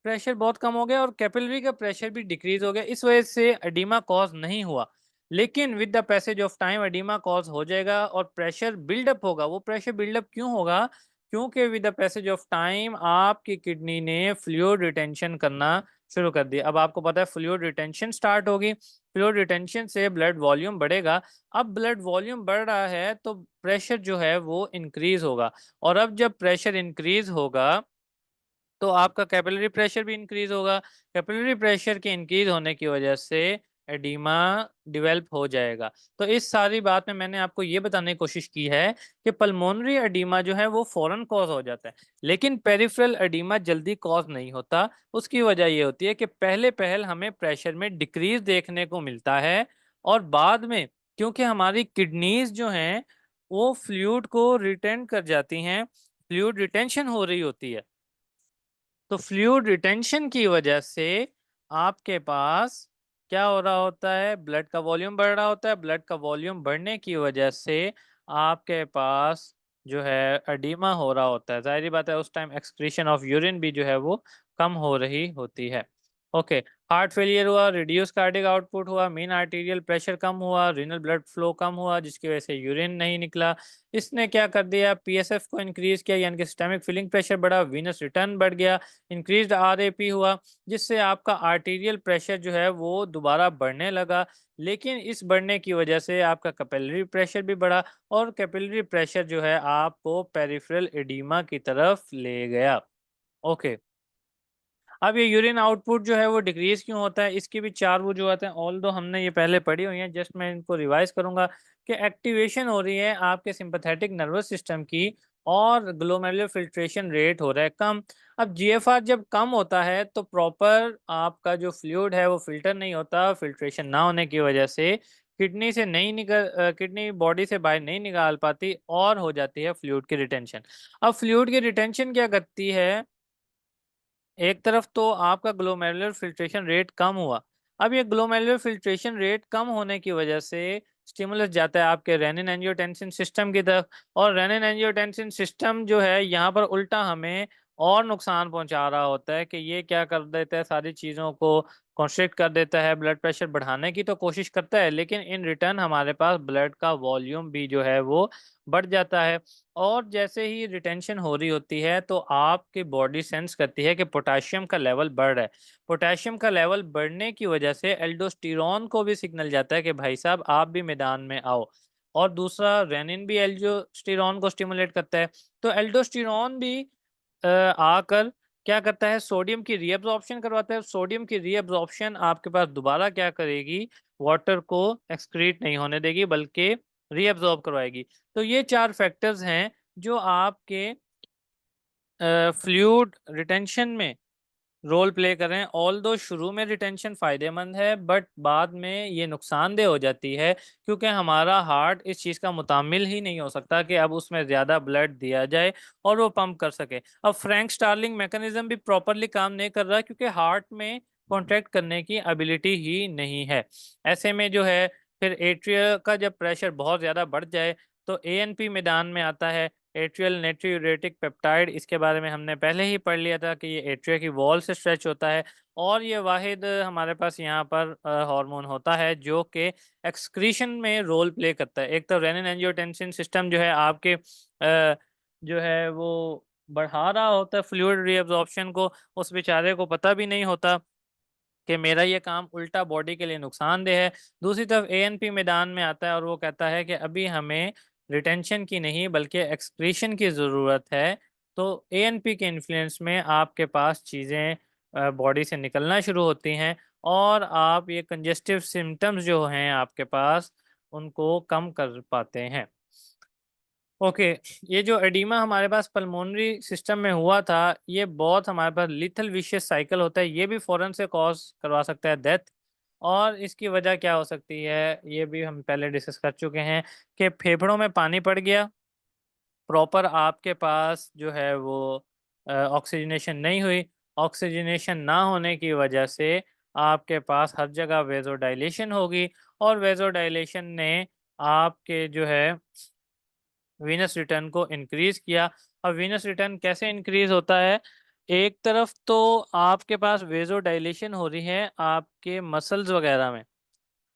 प्रेशर बहुत कम हो गया और कैपिलरी का प्रेशर भी डिक्रीज हो गया। इस वजह से एडिमा कॉज नहीं हुआ। लेकिन with the passage of time oedema cause हो जाएगा और प्रेशर बिल्डअप होगा। वो प्रेशर बिल्डअप क्यों होगा, क्योंकि with the passage of time आपकी किडनी ने फ्लूइड रिटेंशन करना शुरू कर दिया। अब आपको पता है फ्लूइड रिटेंशन स्टार्ट होगी, फ्लूइड रिटेंशन से ब्लड वॉल्यूम बढ़ेगा। अब ब्लड वॉल्यूम बढ़ रहा है तो प्रेशर जो है वो इंक्रीज होगा, और अब जब प्रेशर इंक्रीज होगा तो आपका कैपिलरी प्रेशर भी इंक्रीज होगा। कैपिलरी प्रेशर के इंक्रीज होने की वजह से एडीमा डेवलप हो जाएगा। तो इस सारी बात में मैंने आपको ये बताने की कोशिश की है कि पल्मोनरी एडीमा जो है वो फौरन कॉज हो जाता है, लेकिन पेरिफेरल एडीमा जल्दी कॉज नहीं होता। उसकी वजह ये होती है कि पहले पहल हमें प्रेशर में डिक्रीज देखने को मिलता है, और बाद में क्योंकि हमारी किडनीज जो हैं वो फ्लूइड को रिटेन कर जाती हैं, फ्लूइड रिटेंशन हो रही होती है, तो फ्लूइड रिटेंशन की वजह से आपके पास क्या हो रहा होता है, ब्लड का वॉल्यूम बढ़ रहा होता है। ब्लड का वॉल्यूम बढ़ने की वजह से आपके पास जो है एडीमा हो रहा होता है। जाहिर बात है उस टाइम एक्सक्रीशन ऑफ यूरिन भी जो है वो कम हो रही होती है। ओके, हार्ट फेलियर हुआ, रिड्यूस कार्डिक आउटपुट हुआ, मीन आर्टीरियल प्रेशर कम हुआ, रीनल ब्लड फ्लो कम हुआ जिसकी वजह से यूरिन नहीं निकला। इसने क्या कर दिया, पीएसएफ को इंक्रीज किया यानी कि सिस्टमिक फिलिंग प्रेशर बढ़ा, वीनस रिटर्न बढ़ गया, इंक्रीज्ड आरएपी हुआ, जिससे आपका आर्टीरियल प्रेशर जो है वो दोबारा बढ़ने लगा। लेकिन इस बढ़ने की वजह से आपका कैपिलरी प्रेशर भी बढ़ा, और कैपिलरी प्रेशर जो है आपको पेरिफेरल एडीमा की तरफ ले गया। ओके, अब ये यूरिन आउटपुट जो है वो डिक्रीज क्यों होता है, इसकी भी चार वजूहत हैं। ऑल दो हमने ये पहले पढ़ी हुई हैं, जस्ट मैं इनको रिवाइज करूंगा कि एक्टिवेशन हो रही है आपके सिंपैथेटिक नर्वस सिस्टम की, और ग्लोमेरुलर फिल्ट्रेशन रेट हो रहा है कम। अब जीएफआर जब कम होता है तो प्रॉपर आपका जो फ्लूइड है वो फिल्टर नहीं होता, फिल्ट्रेशन ना होने की वजह से किडनी से नहीं निकल किडनी बॉडी से बाहर नहीं निकाल पाती, और हो जाती है फ्लूइड की रिटेंशन। अब फ्लूइड की रिटेंशन क्या करती है, एक तरफ तो आपका ग्लोमेरुलर फिल्ट्रेशन रेट कम हुआ। अब ये ग्लोमेरुलर फिल्ट्रेशन रेट कम होने की वजह से स्टिमुलस जाता है आपके रेनिन एंजियोटेंसिन सिस्टम की तरफ, और रेनिन एंजियोटेंसिन सिस्टम जो है यहाँ पर उल्टा हमें और नुकसान पहुंचा रहा होता है कि ये क्या कर देता है, सारी चीज़ों को कॉन्स्ट्रिक्ट कर देता है, ब्लड प्रेशर बढ़ाने की तो कोशिश करता है, लेकिन इन रिटर्न हमारे पास ब्लड का वॉल्यूम भी जो है वो बढ़ जाता है। और जैसे ही रिटेंशन हो रही होती है तो आपकी बॉडी सेंस करती है कि पोटेशियम का लेवल बढ़ रहा है। पोटेशियम का लेवल बढ़ने की वजह से एल्डोस्टेरॉन को भी सिग्नल जाता है कि भाई साहब आप भी मैदान में आओ। और दूसरा रेनिन भी एल्डोस्टेरॉन को स्टिमुलेट करता है। तो एल्डोस्टेरॉन भी आकर क्या करता है, सोडियम की रीअब्जॉर्प्शन करवाता है। सोडियम की रीअब्जॉर्प्शन आपके पास दोबारा क्या करेगी, वाटर को एक्सक्रीट नहीं होने देगी बल्कि रीअब्जॉर्ब करवाएगी। तो ये चार फैक्टर्स हैं जो आपके फ्लूइड रिटेंशन में रोल प्ले कर रहे हैं। ऑल दो शुरू में रिटेंशन फायदेमंद है, बट बाद में ये नुकसानदेह हो जाती है, क्योंकि हमारा हार्ट इस चीज़ का मुतामिल ही नहीं हो सकता कि अब उसमें ज़्यादा ब्लड दिया जाए और वो पंप कर सके। अब फ्रैंक स्टार्लिंग मैकेनिज्म भी प्रॉपरली काम नहीं कर रहा, क्योंकि हार्ट में कॉन्ट्रैक्ट करने की एबिलिटी ही नहीं है। ऐसे में जो है फिर एट्रिया का जब प्रेशर बहुत ज़्यादा बढ़ जाए तो एएनपी मैदान में आता है, एट्रियल नाइट्रियूरेटिक पेप्टाइड। इसके बारे में हमने पहले ही पढ़ लिया था कि ये एट्रिया की वॉल से स्ट्रेच होता है, और ये वाहिद हमारे पास यहाँ पर हार्मोन होता है जो कि एक्सक्रीशन में रोल प्ले करता है। एक तो रेनिन एंजियोटेंसिन सिस्टम जो है आपके जो है वो बढ़ा रहा होता है फ्लूइड रीअब्जॉर्प्शन को, उस बेचारे को पता भी नहीं होता कि मेरा ये काम उल्टा बॉडी के लिए नुकसानदेह है। दूसरी तरफ एएनपी मैदान में आता है और वो कहता है कि अभी हमें रिटेंशन की नहीं बल्कि एक्सक्रीशन की ज़रूरत है। तो एएनपी के इन्फ्लुएंस में आपके पास चीज़ें बॉडी से निकलना शुरू होती हैं, और आप ये कंजेस्टिव सिम्टम्स जो हैं आपके पास उनको कम कर पाते हैं। ओके, ये जो एडीमा हमारे पास पल्मोनरी सिस्टम में हुआ था, ये बहुत हमारे पास लिथल विशियस साइकिल होता है, ये भी फौरन से कॉज करवा सकता है डेथ। और इसकी वजह क्या हो सकती है, ये भी हम पहले डिस्कस कर चुके हैं कि फेफड़ों में पानी पड़ गया, प्रॉपर आपके पास जो है वो ऑक्सीजनेशन नहीं हुई। ऑक्सीजनेशन ना होने की वजह से आपके पास हर जगह वेजोडाइलेशन होगी, और वेजोडाइलेशन ने आपके जो है वीनस रिटर्न को इंक्रीज किया। अब वीनस रिटर्न कैसे इंक्रीज होता है, एक तरफ तो आपके पास वेजोडाइलेशन हो रही है आपके मसल्स वगैरह में।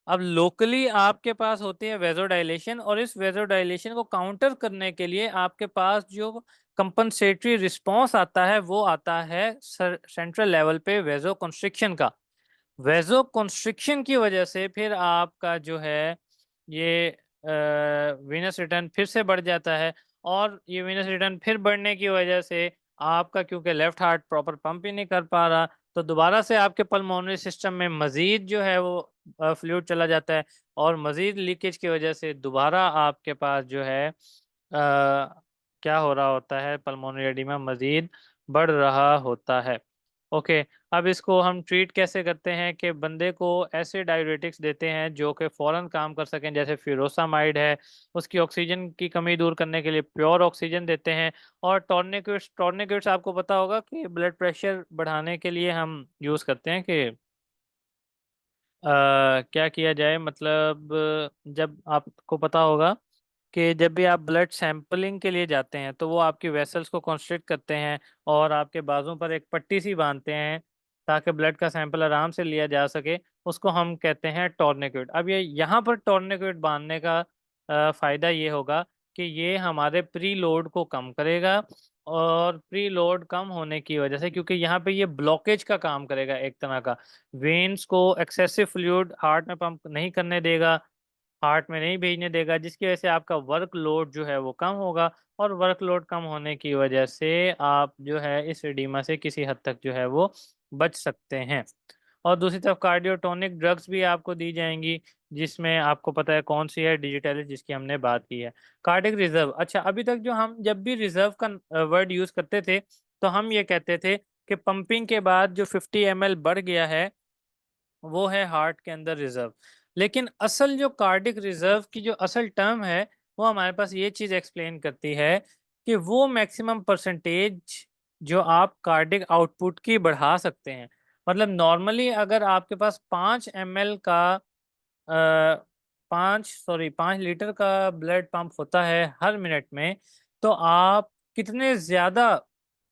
अब लोकली आपके पास होती है वेजोडाइलेशन, और इस वेजोडाइलेशन को काउंटर करने के लिए आपके पास जो कंपनसेटरी रिस्पांस आता है वो आता है सेंट्रल लेवल पे वेजो कंस्ट्रिक्शन का। वेजो कंस्ट्रिक्शन की वजह से फिर आपका जो है ये वीनस रिटर्न फिर से बढ़ जाता है, और ये वीनस रिटर्न फिर बढ़ने की वजह से आपका क्योंकि लेफ्ट हार्ट प्रॉपर पंप ही नहीं कर पा रहा, तो दोबारा से आपके पल्मोनरी सिस्टम में मजीद जो है वो फ्लूइड चला जाता है, और मजीद लीकेज की वजह से दोबारा आपके पास जो है क्या हो रहा होता है, पल्मोनरी एडिमा मजीद बढ़ रहा होता है। ओके, अब इसको हम ट्रीट कैसे करते हैं कि बंदे को ऐसे डाययूरेटिक्स देते हैं जो कि फ़ौरन काम कर सकें, जैसे फ्यूरोसामाइड है, उसकी ऑक्सीजन की कमी दूर करने के लिए प्योर ऑक्सीजन देते हैं। और टॉर्निकेट्स, टॉर्निकेट्स आपको पता होगा कि ब्लड प्रेशर बढ़ाने के लिए हम यूज़ करते हैं कि क्या किया जाए, मतलब जब आपको पता होगा कि जब भी आप ब्लड सैंपलिंग के लिए जाते हैं तो वो आपकी वेसल्स को कॉन्स्ट्रिक्ट करते हैं और आपके बाजू पर एक पट्टी सी बांधते हैं ताकि ब्लड का सैंपल आराम से लिया जा सके, उसको हम कहते हैं टॉर्निकेट। अब ये यहाँ पर टॉर्निकेट बांधने का फ़ायदा ये होगा कि ये हमारे प्री लोड को कम करेगा, और प्री लोड कम होने की वजह से, क्योंकि यहाँ पे ये ब्लॉकेज का काम करेगा एक तरह का, वेन्स को एक्सेसिव फ्लूइड हार्ट में पंप नहीं करने देगा, हार्ट में नहीं भेजने देगा, जिसकी वजह से आपका वर्कलोड जो है वो कम होगा, और वर्कलोड कम होने की वजह से आप जो है इस एडिमा से किसी हद तक जो है वो बच सकते हैं। और दूसरी तरफ कार्डियोटोनिक ड्रग्स भी आपको दी जाएंगी, जिसमें आपको पता है कौन सी है, डिजिटल जिसकी हमने बात की है। कार्डिक रिजर्व, अच्छा अभी तक जो हम जब भी रिजर्व का वर्ड यूज करते थे तो हम ये कहते थे कि पंपिंग के बाद जो 50 ml बढ़ गया है वो है हार्ट के अंदर रिजर्व। लेकिन असल जो कार्डिक रिजर्व की जो असल टर्म है वो हमारे पास ये चीज एक्सप्लेन करती है कि वो मैक्सिमम परसेंटेज जो आप कार्डिक आउटपुट की बढ़ा सकते हैं। मतलब नॉर्मली अगर आपके पास 5 ml का 5 लीटर का ब्लड पंप होता है हर मिनट में, तो आप कितने ज्यादा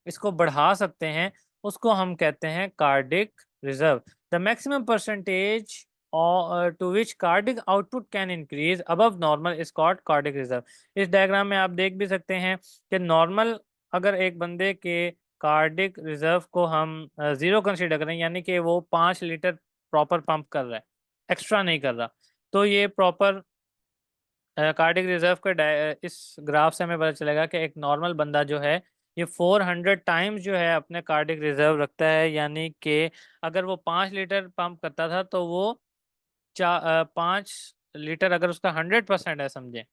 इसको बढ़ा सकते हैं उसको हम कहते हैं cardiac reserve. The maximum percentage to which cardiac output can increase above normal is called cardiac reserve. इस डायग्राम में आप देख भी सकते हैं कि नॉर्मल अगर एक बंदे के कार्डिक रिजर्व को हम जीरो कंसीडर करें, यानी कि वो 5 लीटर प्रॉपर पंप कर रहा है, एक्स्ट्रा नहीं कर रहा, तो ये प्रॉपर कार्डिक रिजर्व का इस ग्राफ से हमें पता चलेगा कि एक नॉर्मल बंदा जो है ये 400 टाइम्स जो है अपने कार्डिक रिजर्व रखता है। यानी कि अगर वो 5 लीटर पंप करता था तो वो 5 लीटर अगर उसका 100% है समझे,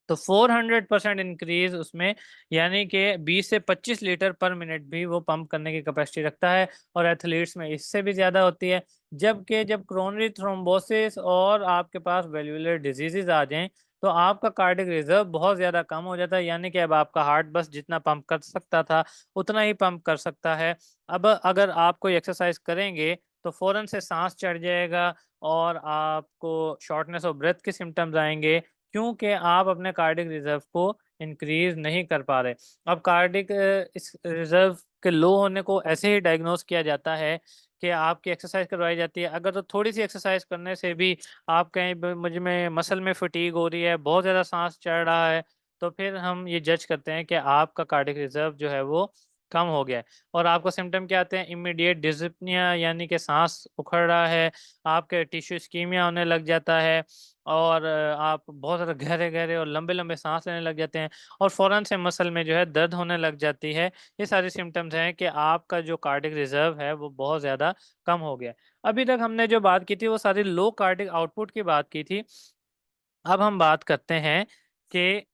तो 400% इंक्रीज उसमें, यानी कि 20 से 25 लीटर पर मिनट भी वो पंप करने की कैपेसिटी रखता है। और एथलीट्स में इससे भी ज़्यादा होती है। जबकि जब क्रोनरी थ्रोम्बोसिस और आपके पास वेल्वुलर डिजीजेज आ जाएं तो आपका कार्डिक रिजर्व बहुत ज़्यादा कम हो जाता है, यानी कि अब आपका हार्ट बस जितना पंप कर सकता था उतना ही पंप कर सकता है। अब अगर आप कोई एक्सरसाइज करेंगे तो फ़ौरन से सांस चढ़ जाएगा और आपको शॉर्टनेस ऑफ ब्रेथ के सिम्टम्स आएंगे, क्योंकि आप अपने कार्डिक रिजर्व को इंक्रीज नहीं कर पा रहे। अब कार्डिक इस रिजर्व के लो होने को ऐसे ही डायग्नोस किया जाता है कि आपकी एक्सरसाइज करवाई जाती है। अगर तो थोड़ी सी एक्सरसाइज करने से भी आप कहीं मुझ में मसल में फटीग हो रही है, बहुत ज़्यादा सांस चढ़ रहा है, तो फिर हम ये जज करते हैं कि आपका कार्डिक रिजर्व जो है वो कम हो गया है। और आपको सिम्टम क्या आते हैं? इमीडिएट डिस्पनिया, यानी कि सांस उखड़ रहा है, आपके टिश्यू इस्कीमिया होने लग जाता है, और आप बहुत ज़्यादा गहरे गहरे और लंबे लंबे सांस लेने लग जाते हैं, और फ़ौरन से मसल में जो है दर्द होने लग जाती है। ये सारे सिम्टम्स हैं कि आपका जो कार्डिक रिजर्व है वो बहुत ज़्यादा कम हो गया है। अभी तक हमने जो बात की थी वो सारी लो कार्डिक आउटपुट की बात की थी। अब हम बात करते हैं कि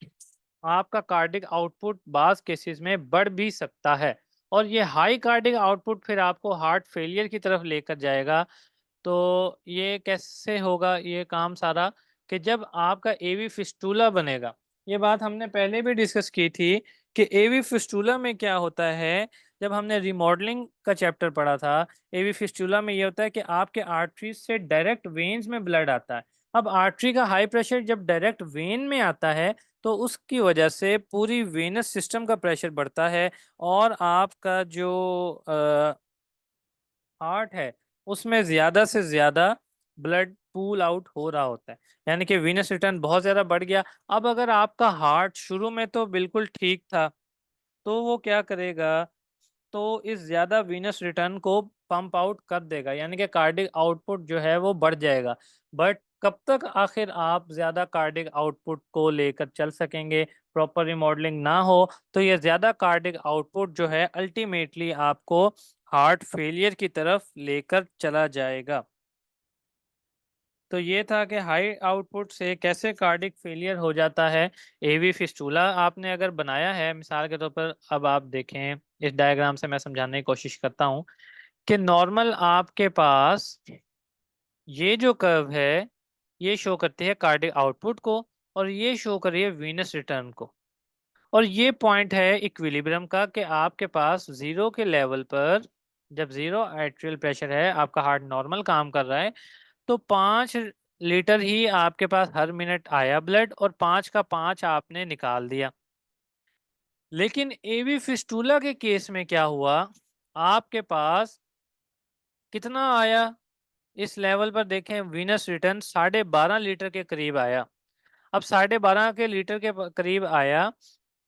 आपका कार्डिक आउटपुट बाज केसेस में बढ़ भी सकता है, और ये हाई कार्डिक आउटपुट फिर आपको हार्ट फेलियर की तरफ लेकर जाएगा। तो ये कैसे होगा ये काम सारा? कि जब आपका एवी फिस्टूला बनेगा, ये बात हमने पहले भी डिस्कस की थी कि एवी फिस्टूला में क्या होता है। जब हमने रिमॉडलिंग का चैप्टर पढ़ा था, एवी फिस्टूला में ये होता है कि आपके आर्टरीज से डायरेक्ट वेन्स में ब्लड आता है। अब आर्टरी का हाई प्रेशर जब डायरेक्ट वेन में आता है तो उसकी वजह से पूरी वेनस सिस्टम का प्रेशर बढ़ता है, और आपका जो हार्ट है उसमें ज्यादा से ज्यादा ब्लड पूल आउट हो रहा होता है, यानी कि वीनस रिटर्न बहुत ज्यादा बढ़ गया। अब अगर आपका हार्ट शुरू में तो बिल्कुल ठीक था तो वो क्या करेगा, तो इस ज्यादा वीनस रिटर्न को पंप आउट कर देगा, यानी कि कार्डिक आउटपुट जो है वो बढ़ जाएगा। बट कब तक आखिर आप ज्यादा कार्डिक आउटपुट को लेकर चल सकेंगे? प्रॉपर रिमॉडलिंग ना हो तो ये ज्यादा कार्डिक आउटपुट जो है अल्टीमेटली आपको हार्ट फेलियर की तरफ लेकर चला जाएगा। तो ये था कि हाई आउटपुट से कैसे कार्डिक फेलियर हो जाता है। एवी फिस्टूला आपने अगर बनाया है मिसाल के तौर पर, अब आप देखें इस डायग्राम से मैं समझाने की कोशिश करता हूँ कि नॉर्मल आपके पास ये जो कर्व है ये शो करती है कार्डिक आउटपुट को, और ये शो कर रही है वीनस रिटर्न को। और ये पॉइंट है इक्विलिब्रियम का कि आपके पास जीरो के लेवल पर, जब जीरो आर्टेरियल प्रेशर है, आपका हार्ट नॉर्मल काम कर रहा है, तो 5 लीटर ही आपके पास हर मिनट आया ब्लड, और 5 का 5 आपने निकाल दिया। लेकिन एवी फिस्टूला के केस में क्या हुआ, आपके पास कितना आया? इस लेवल पर देखें, वीनस रिटर्न 12.5 लीटर के करीब आया। अब 12.5 के लीटर के करीब आया,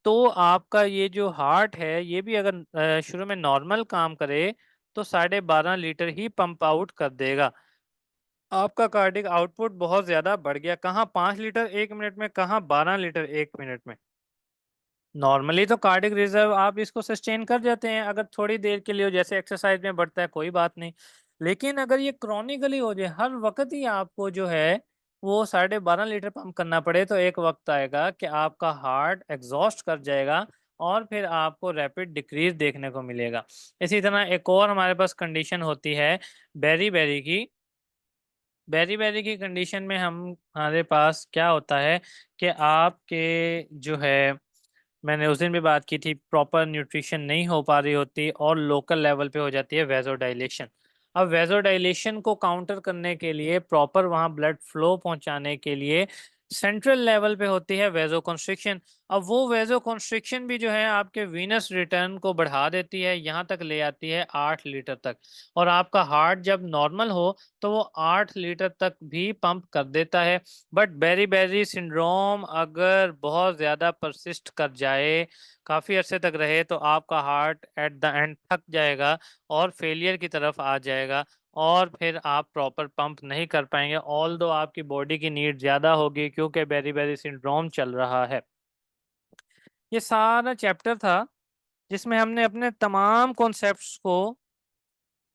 तो आपका ये जो हार्ट है ये भी अगर शुरू में नॉर्मल काम करे तो 12.5 लीटर ही पंप आउट कर देगा। आपका कार्डिक आउटपुट बहुत ज्यादा बढ़ गया, कहाँ 5 लीटर 1 मिनट में, कहाँ 12 लीटर 1 मिनट में। नॉर्मली तो कार्डिक रिजर्व आप इसको सस्टेन कर जाते हैं अगर थोड़ी देर के लिए हो, जैसे एक्सरसाइज में बढ़ता है कोई बात नहीं। लेकिन अगर ये क्रॉनिकली हो जाए, हर वक्त ही आपको जो है वो 12.5 लीटर पंप करना पड़े, तो एक वक्त आएगा कि आपका हार्ट एग्जॉस्ट कर जाएगा, और फिर आपको रैपिड डिक्रीज देखने को मिलेगा। इसी तरह एक और हमारे पास कंडीशन होती है बेरी बेरी की। बेरी बेरी की कंडीशन में हम हमारे पास क्या होता है कि आपके जो है, मैंने उस दिन भी बात की थी, प्रॉपर न्यूट्रिशन नहीं हो पा रही होती और लोकल लेवल पे हो जाती है वेजोडाइलेशन। अब वेजोडाइलेशन को काउंटर करने के लिए, प्रॉपर वहां ब्लड फ्लो पहुंचाने के लिए सेंट्रल लेवल पे होती है वेजो कंस्ट्रिक्शन। अब वो वेजो कंस्ट्रिक्शन भी जो है आपके वीनस रिटर्न को बढ़ा देती है, यहाँ तक ले आती है 8 लीटर तक। और आपका हार्ट जब नॉर्मल हो तो वो 8 लीटर तक भी पंप कर देता है। बट बेरी बेरी सिंड्रोम अगर बहुत ज्यादा परसिस्ट कर जाए, काफी अरसे तक रहे, तो आपका हार्ट एट द एंड थक जाएगा और फेलियर की तरफ आ जाएगा, और फिर आप प्रॉपर पंप नहीं कर पाएंगे, ऑल दो आपकी बॉडी की नीड ज्यादा होगी क्योंकि बेरी बेरी सिंड्रोम चल रहा है। ये सारा चैप्टर था जिसमें हमने अपने तमाम कॉन्सेप्ट्स को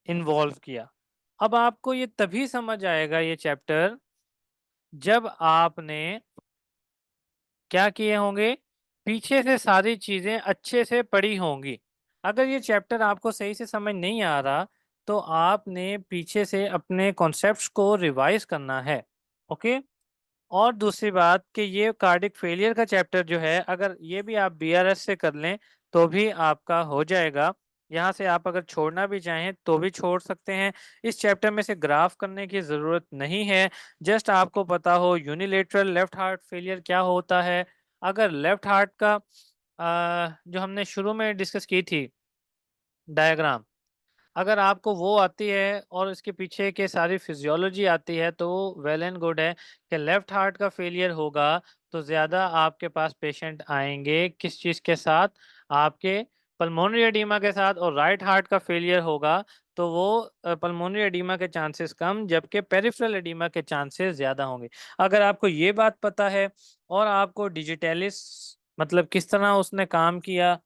इन्वॉल्व किया। अब आपको ये तभी समझ आएगा ये चैप्टर जब आपने क्या किए होंगे, पीछे से सारी चीजें अच्छे से पढ़ी होंगी। अगर ये चैप्टर आपको सही से समझ नहीं आ रहा तो आपने पीछे से अपने कॉन्सेप्ट्स को रिवाइज करना है। ओके। और दूसरी बात कि ये कार्डिक फेलियर का चैप्टर जो है, अगर ये भी आप बीआरएस से कर लें तो भी आपका हो जाएगा। यहाँ से आप अगर छोड़ना भी चाहें तो भी छोड़ सकते हैं। इस चैप्टर में से ग्राफ करने की ज़रूरत नहीं है। जस्ट आपको पता हो यूनिलेटरल लेफ्ट हार्ट फेलियर क्या होता है। अगर लेफ्ट हार्ट का जो हमने शुरू में डिस्कस की थी डायग्राम, अगर आपको वो आती है और इसके पीछे के सारी फिजियोलॉजी आती है तो वेल एंड गुड है कि लेफ्ट हार्ट का फेलियर होगा तो ज़्यादा आपके पास पेशेंट आएंगे किस चीज़ के साथ, आपके पल्मोनरी एडीमा के साथ। और राइट हार्ट का फेलियर होगा तो वो पल्मोनरी एडीमा के चांसेस कम, जबकि पेरिफेरल एडीमा के चांसेस ज़्यादा होंगे। अगर आपको ये बात पता है और आपको डिजिटलिस मतलब किस तरह उसने काम किया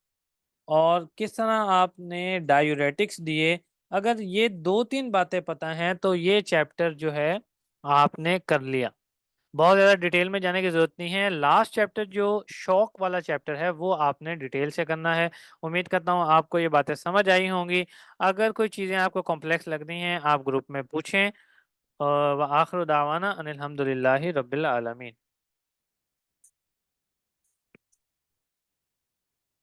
और किस तरह आपने डायूरेटिक्स दिए, अगर ये 2-3 बातें पता हैं तो ये चैप्टर जो है आपने कर लिया। बहुत ज़्यादा डिटेल में जाने की जरूरत नहीं है। लास्ट चैप्टर जो शॉक वाला चैप्टर है वो आपने डिटेल से करना है। उम्मीद करता हूँ आपको ये बातें समझ आई होंगी। अगर कोई चीज़ें आपको कॉम्प्लेक्स लगती हैं आप ग्रुप में पूछें। और आखिर दावाना अनिल हम्दुलिल्लाहि रब्बिल आलमीन।